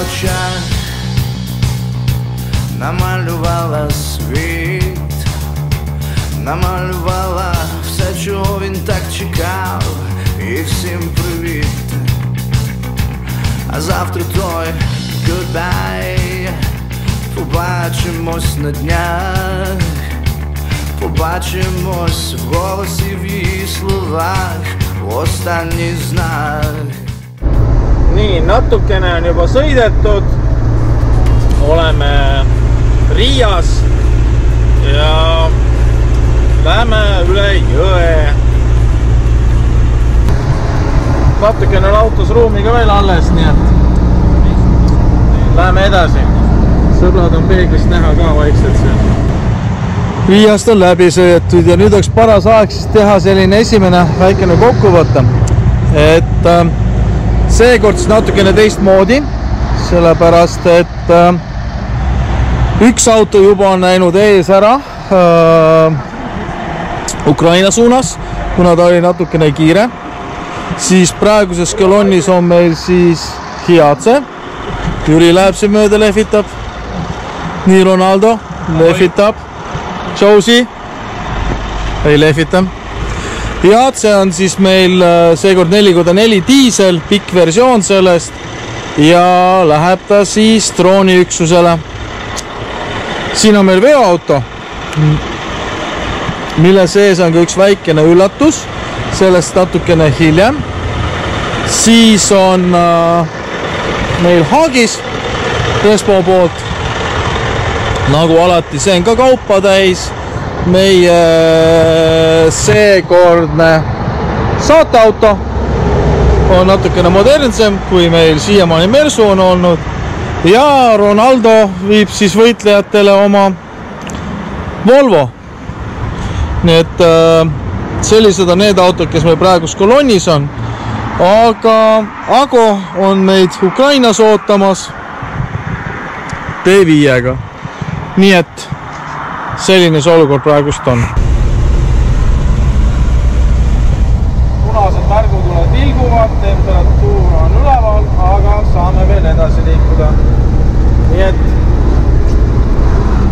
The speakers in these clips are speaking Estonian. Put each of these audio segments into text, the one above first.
очах намалювала світ, намалювала все, чого він так чекав, і всім привіт. А завтра той goodbye, побачимось на днях, побачимось в голосі, в її словах, останній знак. Nii, natukene on juba sõidetud, oleme Riias ja lähme üle jõe. Natukene on autos ruumi ka veel alles, nii et läheme edasi. Sõbrad on peeglist näha ka vaikselt seal. Riiast on läbi sõidetud ja nüüd oleks paras aeg siis teha selline esimene väikene kokkuvõte, et seekord siis natukene teistmoodi, sellepärast et üks auto juba on näinud ees ära Ukraina suunas, kuna ta oli natukene kiire. Siis praeguses kolonnis on meil siis Hiatse. Jüri läheb see mööda, lehvitab. Nii Ronaldo lehvitab. Josie ei lehvita. Hiatse on siis meil seekord 4x4 diisel, pikk versioon sellest ja läheb ta siis drooniüksusele. Siin on meil veoauto, mille sees on ka üks väikene üllatus, sellest natukene hiljem. Siis on meil Haagis Respo poolt, nagu alati, see on ka kaupa täis. Meie seekordne saateauto on natukene modernsem, kui meil siiamaani Mersu on olnud. Ja Ronaldo viib siis võitlejatele oma Volvo. Nii et sellised on need autod, kes meil praegus kolonnis on. Aga Ago on meid Ukrainas ootamas T5-ga. Nii et selline see olukord praegust on. Punased märgutuled ilguvad, temperatuur on üleval, aga saame veel edasi liikuda. Nii et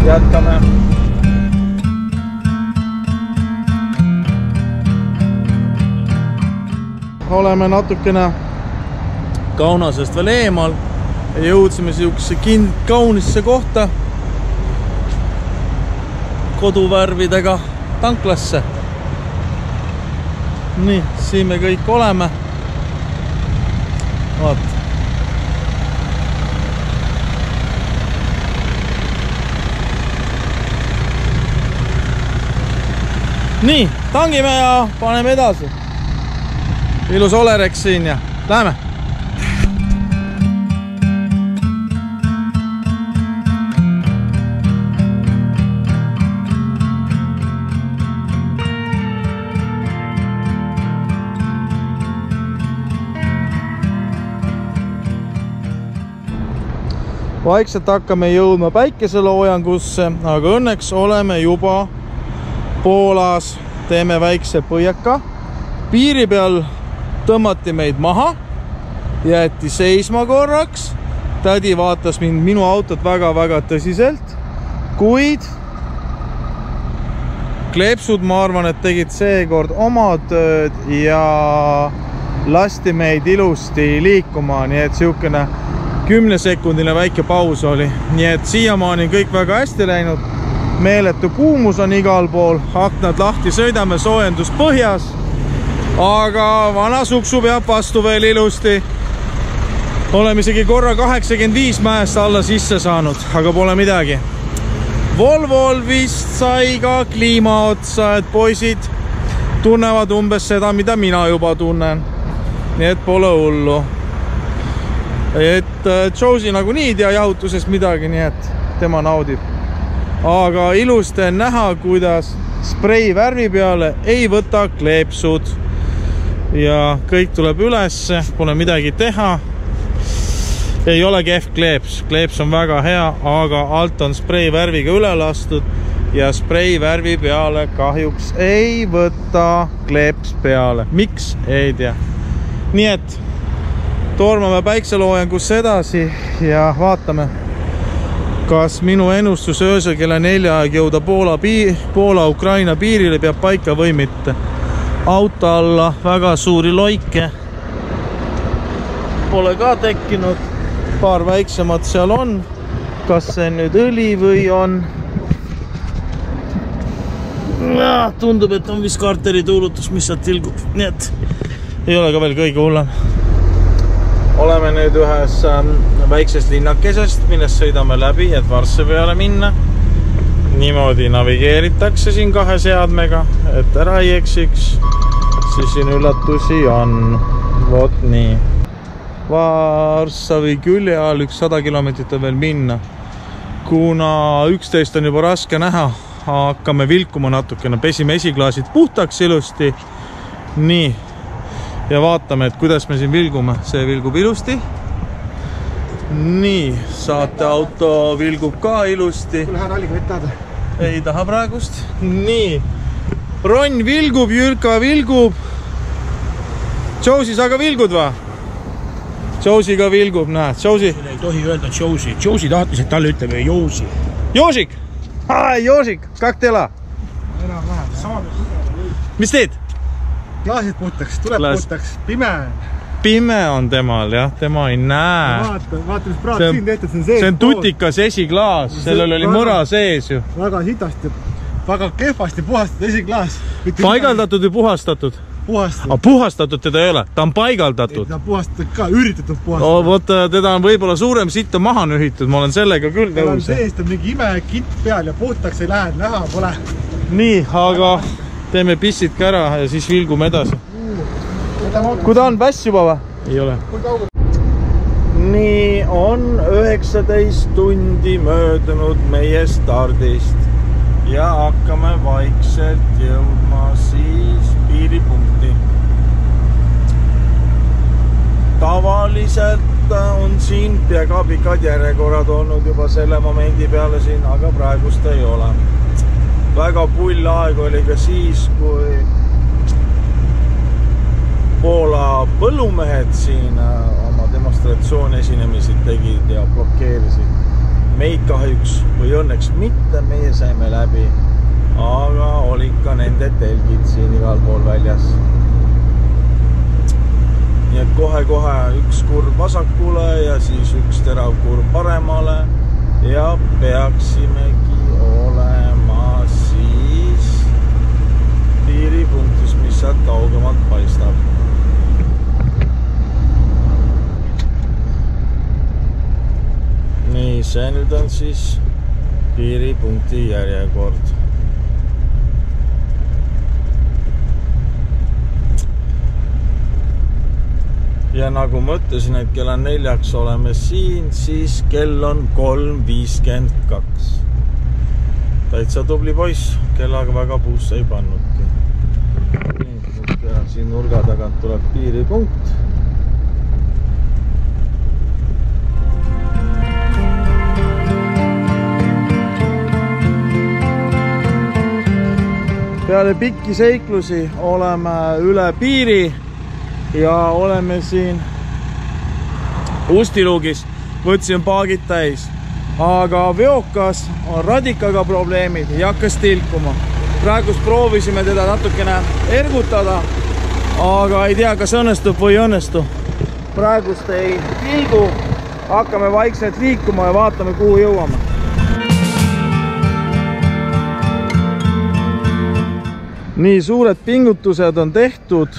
jätkame. Oleme natukene Kaunasest veel eemal ja jõudsime siukse kaunisse kohta koduvärvidega tanklasse. Nii, siin me kõik oleme. Vaat. Nii, tangime ja paneme edasi. Ilus Olereks siin ja läheme. Vaikselt hakkame jõudma päikeseloojangusse, aga õnneks oleme juba Poolas. Teeme väikse põieka. Piiri peal tõmmati meid maha, jäeti seisma korraks. Tädi vaatas minu autot väga-väga tõsiselt, kuid kleepsud, ma arvan, et tegid seekord oma tööd ja lasti meid ilusti liikuma, nii et siukene 10-sekundine väike paus oli. Nii et siiamaani kõik väga hästi läinud. Meeletu kuumus on igal pool, aknad lahti, sõidame soojendus põhjas. Aga vana suksu peab vastu veel ilusti. Oleme isegi korra 85 mäest alla sisse saanud, aga pole midagi. Volvol vist sai ka kliima otsa, et poisid tunnevad umbes seda, mida mina juba tunnen. Nii et pole hullu. Et Josie nagu nii ei tea jahutusest midagi, nii et tema naudib. Aga ilusti on näha, kuidas sprei värvi peale ei võta kleepsud. Ja kõik tuleb ülesse, pole midagi teha. Ei ole kehv kleeps. Kleeps on väga hea, aga alt on sprei värviga üle lastud. Ja sprei värvi peale kahjuks ei võta kleeps peale. Miks? Ei tea. Nii et tormame päikseloojangusse edasi ja vaatame, kas minu ennustus öösel kella 4 aeg jõuda Poola-Ukraina piirile peab paika või mitte. Auto alla väga suuri loike pole ka tekkinud, paar väiksemad seal on. Kas see nüüd õli või on? Tundub, et on vist karteri tuulutus, mis sealt tilgub, nii et ei ole ka veel kõige hullem. Oleme nüüd ühes väiksest linnakesest, millest sõidame läbi, et Varssavi minna. Niimoodi navigeeritakse siin 2 seadmega, et ära ei eksiks. Siis siin üllatusi on. Vot nii. Varssavi külje all 100 kilomeetrit on veel minna. Kuna 11 on juba raske näha, hakkame vilkuma natukene, pesime esiklaasid puhtaks ilusti. Nii. Ja vaatame, et kuidas me siin vilgume. See vilgub ilusti. Nii, saateauto vilgub ka ilusti. Kuule, hea ralliga vett tahad? Ei taha praegust. Nii, Ron vilgub, Jürka vilgub. Josie, sa ka vilgud va? Josie ka vilgub, näed, Josie. Ei tohi öelda Josie. Josie tahtis, et talle ütleme Josie. Joosik! Joosik, kak tela? Enam-vähem, sama Mis teed? klaasid puhtaks, tuleb puhtaks, pime. Pime on temal, jah, tema ei näe. Vaata, mis praad siin tehtud, see on sees. See on tutikas esiklaas, sellel oli mõra sees ju. Väga hitasti, väga kehvasti puhastatud esiklaas. Paigaldatud või puhastatud? Puhastatud. Puhastatud teda ei ole, ta on paigaldatud. Ta on puhastatud ka, üritatud puhastatud. Vot teda on võib-olla suurem sitt on maha nühitud, ma olen sellega küll nõus. Sees on mingi imekitt peal ja puhtaks ei lähe, näha pole. Nii, aga teeme pissid ka ära ja siis vilgume edasi. Kui ta on väss juba või? Ei ole. Nii on 19 tundi möödunud meie stardist ja hakkame vaikselt jõudma siis piiripunkti. Tavaliselt on siin väga pikad järjekorrad olnud juba selle momendi peale siin, aga praegust ei ole. Väga pull aeg oli ka siis, kui Poola põllumehed siin oma demonstratsiooni esinemisi tegid ja blokeerisid. Meid kahjuks või õnneks mitte, meie saime läbi, aga olid ka nende telgid siin igal pool väljas. Nii et kohe-kohe üks kurv vasakule ja siis üks terav kurv paremale ja peaksimegi olema siis piiripunktis, mis sealt kaugemalt paistab. Nii, see nüüd on siis piiripunkti järjekord. Ja nagu ma ütlesin, et kella 4-ks oleme siin, siis kell on 3:52. Täitsa tubli poiss, kellaga väga puusse ei pannudki. Nii, siin nurga tagant tuleb piiripunkt. Peale pikki seiklusi oleme üle piiri ja oleme siin Ustiluugis. Võtsin paagid täis, aga veokas on radikaga probleemid ja hakkas tilkuma. Praegust proovisime teda natukene ergutada, aga ei tea, kas õnnestub või õnnestu. Praegust ei tilgu, hakkame vaikselt liikuma ja vaatame, kuhu jõuame. Nii suured pingutused on tehtud.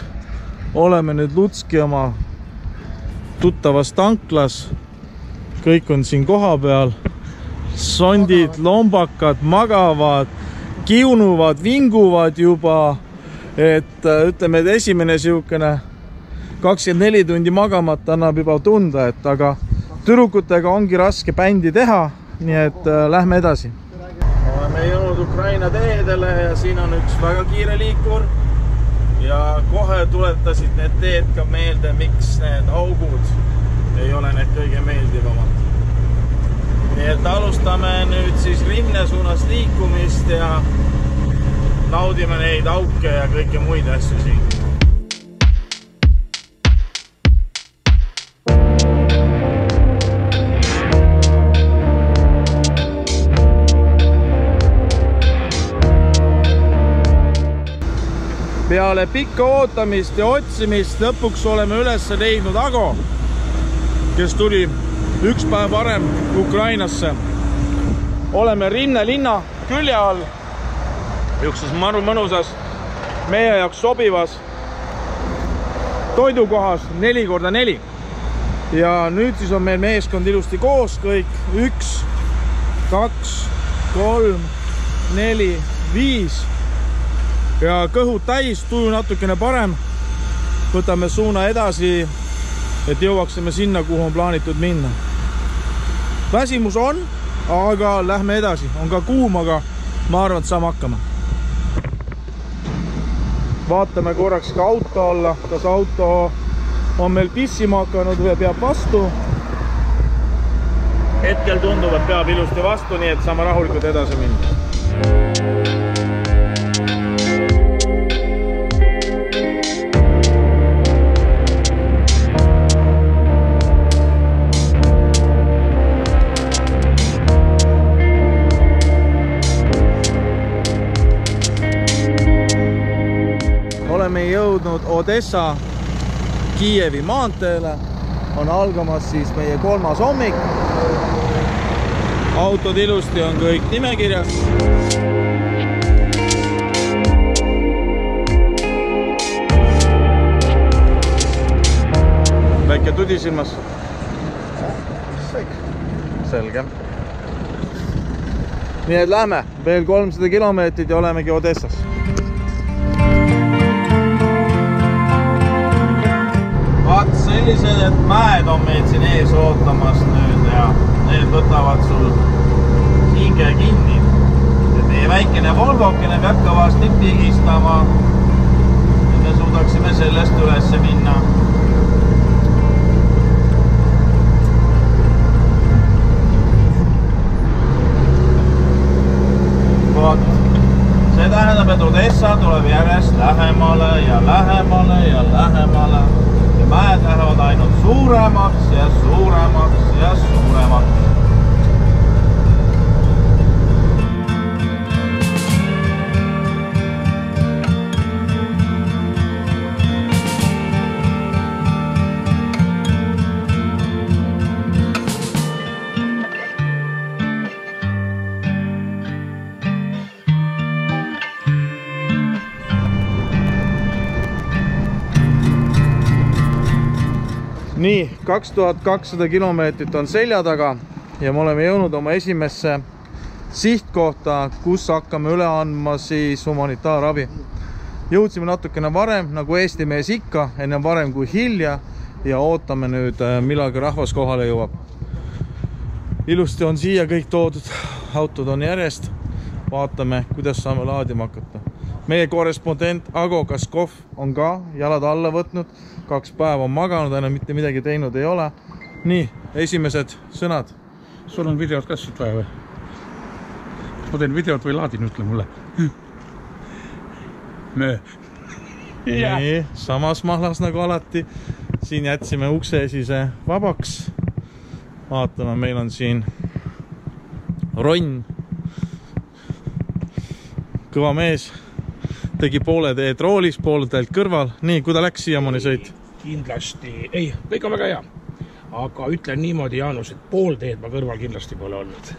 Oleme nüüd Lutski oma tuttavas tanklas. Kõik on siin koha peal. Sondid, lombakad, magavad, kiunuvad, vinguvad juba. Et ütleme, et esimene siukene 24 tundi magamata annab juba tunda, et aga tüdrukutega ongi raske bändi teha. Nii et lähme edasi. Oleme jõudnud Ukraina teedele ja siin on üks väga kiire liikur ja kohe tuletasid need teed ka meelde, miks need augud ei ole need kõige meeldivamad. Nii et alustame nüüd siis Rimne suunas liikumist ja naudime neid auke ja kõiki muid asju siin. peale pikka ootamist ja otsimist lõpuks oleme üles leidnud Ago, kes tuli üks päev varem Ukrainasse. Oleme Rinne linna külje all, ükses maru mõnusas, meie jaoks sobivas toidukohas 4x4. Ja nüüd siis on meil meeskond ilusti koos kõik. 1, 2, 3, 4, 5. Ja kõhud täis, tuju natukene parem. Võtame suuna edasi, et jõuaksime sinna, kuhu on plaanitud minna. Väsimus on, aga lähme edasi. On ka kuum, aga ma arvan, et saame hakkama. Vaatame korraks ka auto alla, kas auto on meil pissima hakanud või peab vastu. Hetkel tundub, et peab ilusti vastu, nii et saame rahulikult edasi minna. Oleme jõudnud Odessa Kiievi maanteele. On algamas siis meie 3. hommik. Autod ilusti on kõik nimekirjas. Väike tudisilmas. Selge. Nii et lähme veel 300 kilomeetrit ja olemegi Odessas. Vaat sellised, et mäed on meid siin ees ootamas nüüd ja need võtavad sul hinge kinni. Meie väikene Volvokene peab kõvasti pigistama, et me suudaksime sellest ülesse minna. Vaat, see tähendab, et Odessa tuleb järjest lähemale ja lähemale ja lähemale. Mäed lähevad ainult suuremaks ja suuremaks ja suuremaks. Nii, 2200 kilomeetrit on selja taga ja me oleme jõudnud oma esimesse sihtkohta, kus hakkame üle andma siis humanitaarabi. Jõudsime natukene varem, nagu Eesti mees ikka, enne varem kui hilja ja ootame nüüd, millalgi rahvas kohale jõuab. Ilusti on siia kõik toodud, autod on järjest, vaatame, kuidas saame laadima hakata. Meie korrespondent Ago Kaskov on ka jalad alla võtnud, 2 päeva on maganud, enam mitte midagi teinud ei ole. Nii, esimesed sõnad. Sul on videot ka siit vaja või? Ma teen videot või laadin, ütle mulle. Nii, samas mahlas nagu alati. Siin jätsime ukse esise vabaks. Vaatame, meil on siin ronn. Kõva mees. Tegi poole teed roolis, poole teed kõrval. Nii, kuida läks siiamaani sõit? Kindlasti, ei, kõik on väga hea. Aga ütlen niimoodi, Jaanus, et pool teed ma kõrval kindlasti pole olnud.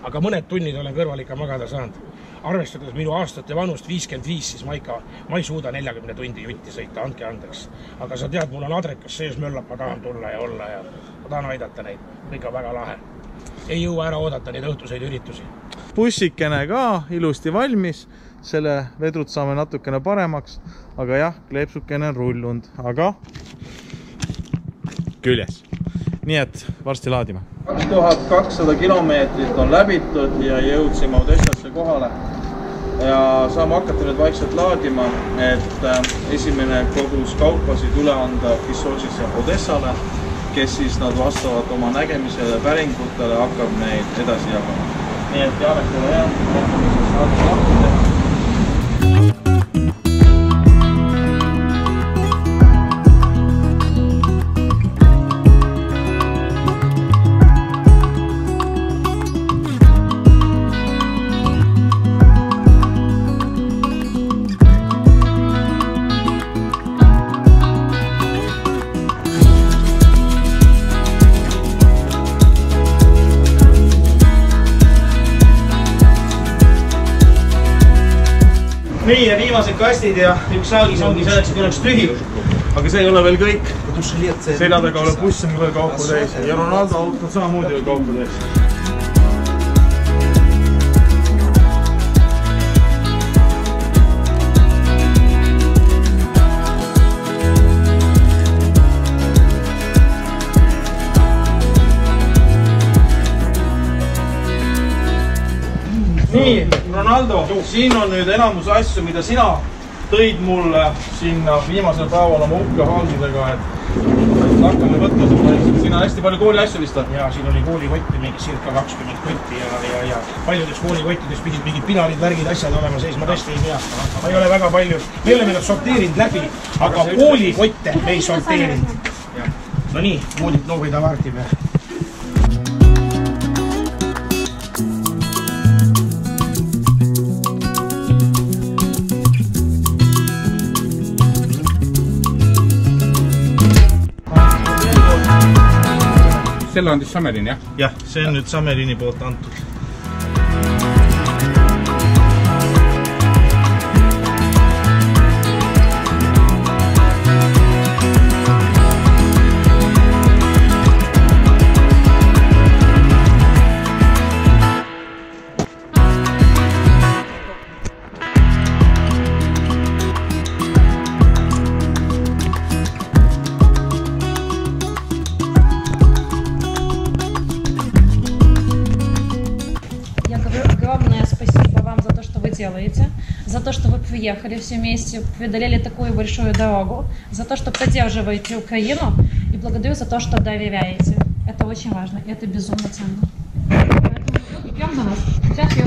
Aga mõned tunnid olen kõrval ikka magada saanud. Arvestades minu aastate vanust 55, siis ma ei suuda 40 tundi jutti sõita, andke andeks. Aga sa tead, mul on adrekas sees möllab, ma tahan tulla ja olla ja ma tahan aidata neid. Kõik on väga lahe. Ei jõua ära oodata neid õhtuseid üritusi. Bussikene ka ilusti valmis. Selle vedrut saame natukene paremaks, aga jah, kleepsukene on rullund, aga küljes. Nii et varsti laadime. 2200 kilomeetrit on läbitud ja jõudsime Odessasse kohale. Ja saame hakata nüüd vaikselt laadima, et esimene kogus kaupasid üle anda Kisosisse Odessale, kes siis nad vastavad oma nägemisele, päringutele, hakkab neid edasi jagama. Nii et Janek, ole hea, hakkame siis saada lahti teha. nii ja viimased kastid ja üks saagis ongi selleks, et oleks tühi. Aga see ei ole veel kõik. Selja taga ole buss on veel kaupu täis ja Ronaldo autod samamoodi veel kaupu täis. Nii, Ronaldo, siin on nüüd enamus asju, mida sina tõid mulle sinna viimasel päeval oma uhke haagidega, et hakkame võtma seda. Siin on hästi palju kooli asju vist. Ja siin oli koolikotti mingi circa 20 kotti ja paljudes koolikottides pidid mingid pinarid, värgid, asjad olema sees, ma tõesti ei tea. Ma ei ole väga palju, me oleme nad sorteerinud läbi, aga koolikotte me ei sorteerinud. No nii, voodid novi tavartime. Selle on siis Samelin, jah? Jah, see on nüüd Samelini poolt antud. Огромное спасибо вам за то, что вы делаете, за то, что вы приехали все вместе, преодолели такую большую дорогу, за то, что поддерживаете Украину, и благодарю за то, что доверяете. Это очень важно, и это безумно ценно. Поэтому идем за вас. Сейчас я